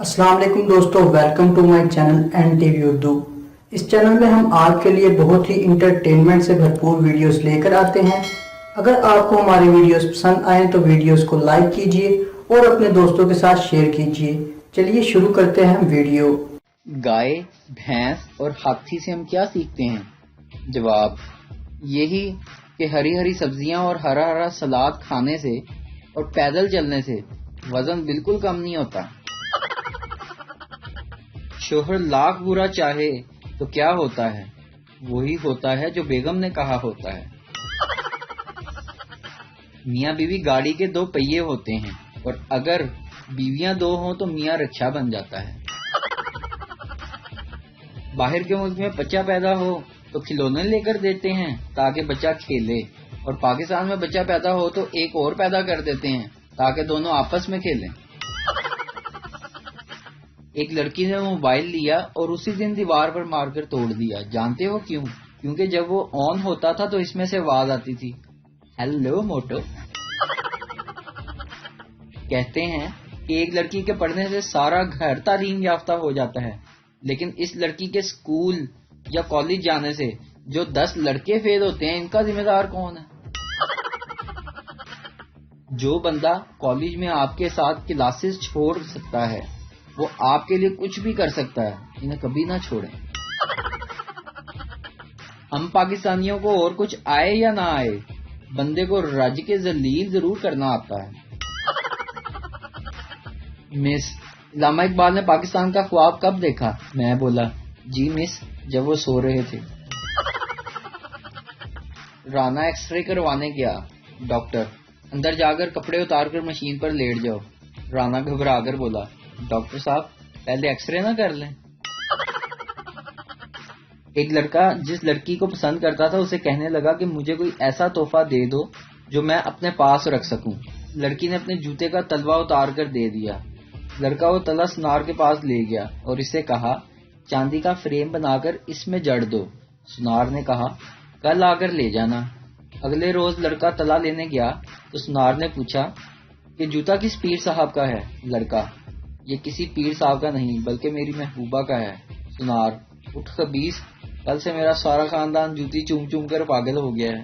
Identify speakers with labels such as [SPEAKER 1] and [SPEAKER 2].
[SPEAKER 1] अस्सलाम वालेकुम दोस्तों, welcome to my channel N TV Urdu. इस चैनल में हम आपके लिए बहुत ही इंटरटेनमेंट से भरपूर वीडियोस लेकर आते हैं। अगर आपको हमारे वीडियोस पसंद आए तो वीडियोस को लाइक कीजिए और अपने दोस्तों के साथ शेयर कीजिए। चलिए शुरू करते हैं वीडियो।
[SPEAKER 2] गाय, भैंस और हाथी से हम क्या सीखते हैं? जवाब यही कि हरी हरी सब्जियां और हरा हरा सलाद खाने से और पैदल चलने से वजन बिल्कुल कम नहीं होता। शोहर लाख बुरा चाहे तो क्या होता है? वही होता है जो बेगम ने कहा होता है। मियाँ बीवी गाड़ी के दो पहिए होते हैं और अगर बीवियां दो हों तो मियाँ रिक्शा बन जाता है। बाहर के मुल्क में बच्चा पैदा हो तो खिलौने लेकर देते हैं ताकि बच्चा खेले, और पाकिस्तान में बच्चा पैदा हो तो एक और पैदा कर देते हैं ताकि दोनों आपस में खेलें। एक लड़की ने मोबाइल लिया और उसी दिन दीवार पर मारकर तोड़ दिया। जानते हो क्यों? क्योंकि जब वो ऑन होता था तो इसमें से आवाज आती थी, हेलो मोटो। कहते हैं कि एक लड़की के पढ़ने से सारा घर तालीम याफ्ता हो जाता है, लेकिन इस लड़की के स्कूल या कॉलेज जाने से जो 10 लड़के फेल होते हैं, इनका जिम्मेदार कौन है? जो बंदा कॉलेज में आपके साथ क्लासेस छोड़ सकता है वो आपके लिए कुछ भी कर सकता है। इन्हें कभी ना छोड़ें। हम पाकिस्तानियों को और कुछ आए या ना आए, बंदे को रज के जलील जरूर करना आता है। मिस, अल्लामा इकबाल ने पाकिस्तान का ख्वाब कब देखा? मैं बोला, जी मिस, जब वो सो रहे थे। राना एक्सरे करवाने गया। डॉक्टर, अंदर जाकर कपड़े उतारकर मशीन पर लेट जाओ। राना घबरा कर बोला, डॉक्टर साहब पहले एक्सरे ना कर लें। एक लड़का जिस लड़की को पसंद करता था उसे कहने लगा कि मुझे कोई ऐसा तोहफा दे दो जो मैं अपने पास रख सकूं। लड़की ने अपने जूते का तलवा उतार कर दे दिया। लड़का वो तला सुनार के पास ले गया और इसे कहा, चांदी का फ्रेम बनाकर इसमें जड़ दो। सुनार ने कहा, कल आकर ले जाना। अगले रोज लड़का तला लेने गया तो सुनार ने पूछा कि जूता किस पीर साहब का है? लड़का, ये किसी पीर साहब का नहीं बल्कि मेरी महबूबा का है। सुनार, उठ खबीस, कल से मेरा सारा खानदान जूती चूम चूम कर पागल हो गया है।